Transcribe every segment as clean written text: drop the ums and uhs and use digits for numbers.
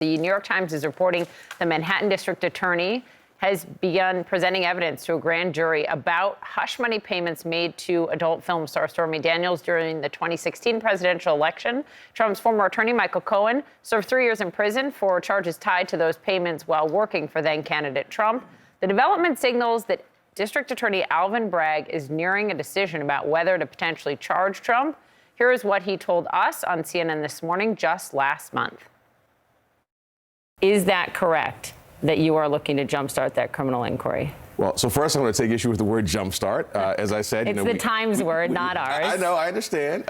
The New York Times is reporting the Manhattan District Attorney has begun presenting evidence to a grand jury about hush money payments made to adult film star Stormy Daniels during the 2016 presidential election. Trump's former attorney, Michael Cohen, served 3 years in prison for charges tied to those payments while working for then-candidate Trump. The development signals that District Attorney Alvin Bragg is nearing a decision about whether to potentially charge Trump. Here is what he told us on CNN This Morning just last month. Is that correct, that you are looking to jumpstart that criminal inquiry? Well, so first I'm going to take issue with the word jumpstart. As I said, it's the Times word, not ours. I know, I understand.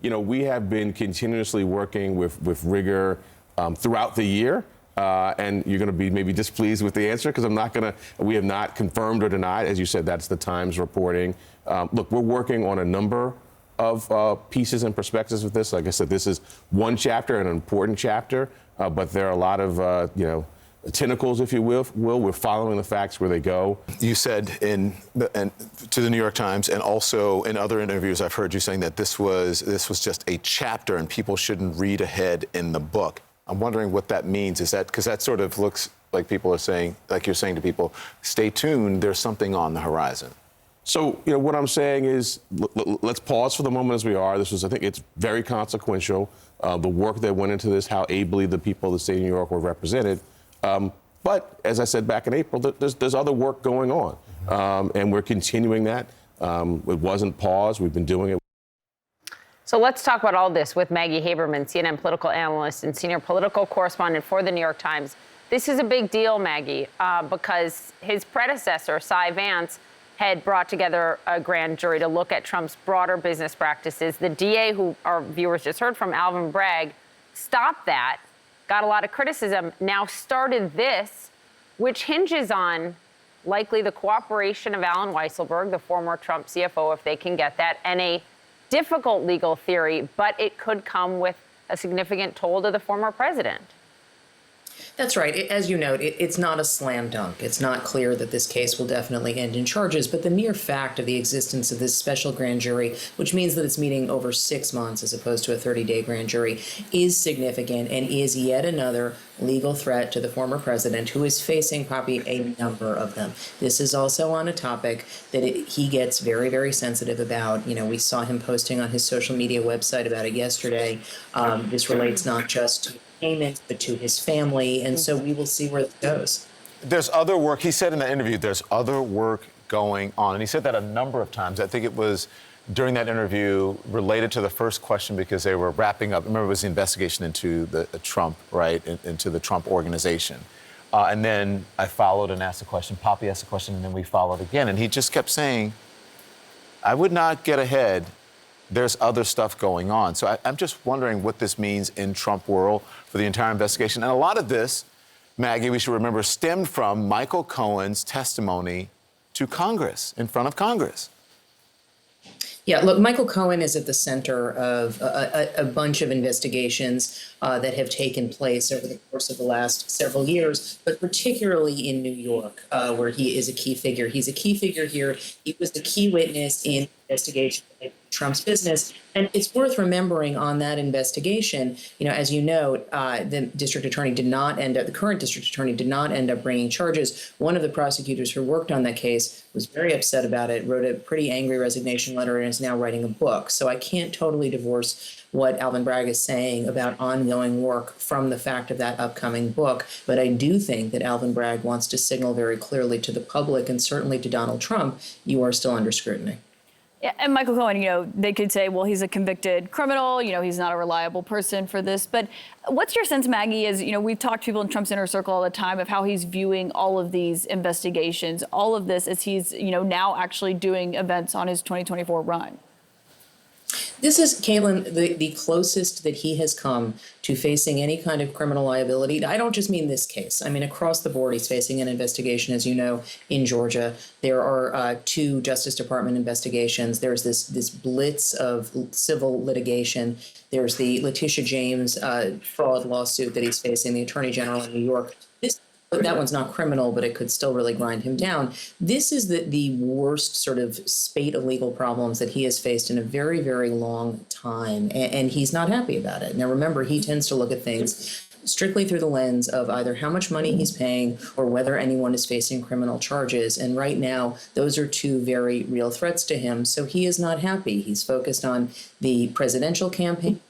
We have been continuously working with rigor throughout the year. And you're going to be maybe displeased with the answer because we have not confirmed or denied. As you said, that's the Times reporting. Look, we're working on a number of pieces and perspectives with this. Like I said, this is one chapter, an important chapter, but there are a lot of, tentacles, if you will. We're following the facts where they go. You said to the New York Times, and also in other interviews, I've heard you saying that this was just a chapter and people shouldn't read ahead in the book. I'm wondering what that means. Is that because that sort of looks like people are saying, like you're saying to people, stay tuned, there's something on the horizon. So, what I'm saying is, let's pause for the moment as we are. I think it's very consequential, the work that went into this, how ably the people of the state of New York were represented. But as I said back in April, there's other work going on, and we're continuing that. It wasn't paused. We've been doing it. So let's talk about all this with Maggie Haberman, CNN political analyst and senior political correspondent for the New York Times. This is a big deal, Maggie, because his predecessor, Cy Vance, had brought together a grand jury to look at Trump's broader business practices. The DA, who our viewers just heard from, Alvin Bragg, stopped that, got a lot of criticism, now started this, which hinges on likely the cooperation of Alan Weisselberg, the former Trump CFO, if they can get that, and a difficult legal theory, but it could come with a significant toll to the former president. That's right. As you note, it's not a slam dunk. It's not clear that this case will definitely end in charges, but the mere fact of the existence of this special grand jury, which means that it's meeting over 6 months as opposed to a 30-day grand jury, is significant and is yet another legal threat to the former president, who is facing probably a number of them. This is also on a topic that he gets very, very sensitive about. We saw him posting on his social media website about it yesterday. This relates not just to payments, but to his family. And so we will see where it goes. There's other work. He said in the interview, there's other work going on. And he said that a number of times. I think it was during that interview related to the first question because they were wrapping up. Remember, it was the investigation into the Trump, right, into the Trump organization. And then I followed and asked a question. Poppy asked a question, and then we followed again. And he just kept saying, I would not get ahead. There's other stuff going on. So I'm just wondering what this means in Trump world for the entire investigation. And a lot of this, Maggie, we should remember, stemmed from Michael Cohen's testimony to Congress, in front of Congress. Yeah, look, Michael Cohen is at the center of a bunch of investigations that have taken place over the course of the last several years, but particularly in New York, where he is a key figure. He's a key figure here. He was the key witness in the investigation of Trump's business. And it's worth remembering on that investigation, as you note, the district attorney the current district attorney did not end up bringing charges. One of the prosecutors who worked on that case was very upset about it, wrote a pretty angry resignation letter, and is now writing a book. So I can't totally divorce what Alvin Bragg is saying about ongoing work from the fact of that upcoming book. But I do think that Alvin Bragg wants to signal very clearly to the public and certainly to Donald Trump, you are still under scrutiny. Yeah, and Michael Cohen, they could say, well, he's a convicted criminal, he's not a reliable person for this. But what's your sense, Maggie, is, we've talked to people in Trump's inner circle all the time of how he's viewing all of these investigations, all of this as he's, now actually doing events on his 2024 run. This is, Caitlin, the closest that he has come to facing any kind of criminal liability. I don't just mean this case. I mean, across the board, he's facing an investigation, as you know, in Georgia. There are 2 Justice Department investigations. There's this blitz of civil litigation. There's the Letitia James fraud lawsuit that he's facing, the Attorney General in New York. That one's not criminal, but it could still really grind him down. This is the worst sort of spate of legal problems that he has faced in a very, very long time, and he's not happy about it. Now, remember, he tends to look at things strictly through the lens of either how much money he's paying or whether anyone is facing criminal charges. And right now, those are two very real threats to him. So he is not happy. He's focused on the presidential campaign,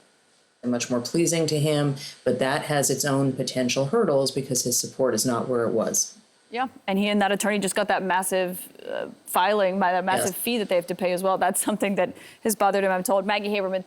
much more pleasing to him, but that has its own potential hurdles because his support is not where it was. Yeah, and he and that attorney just got that massive filing by that massive Yes. fee that they have to pay as well. That's something that has bothered him, I'm told. Maggie Haberman,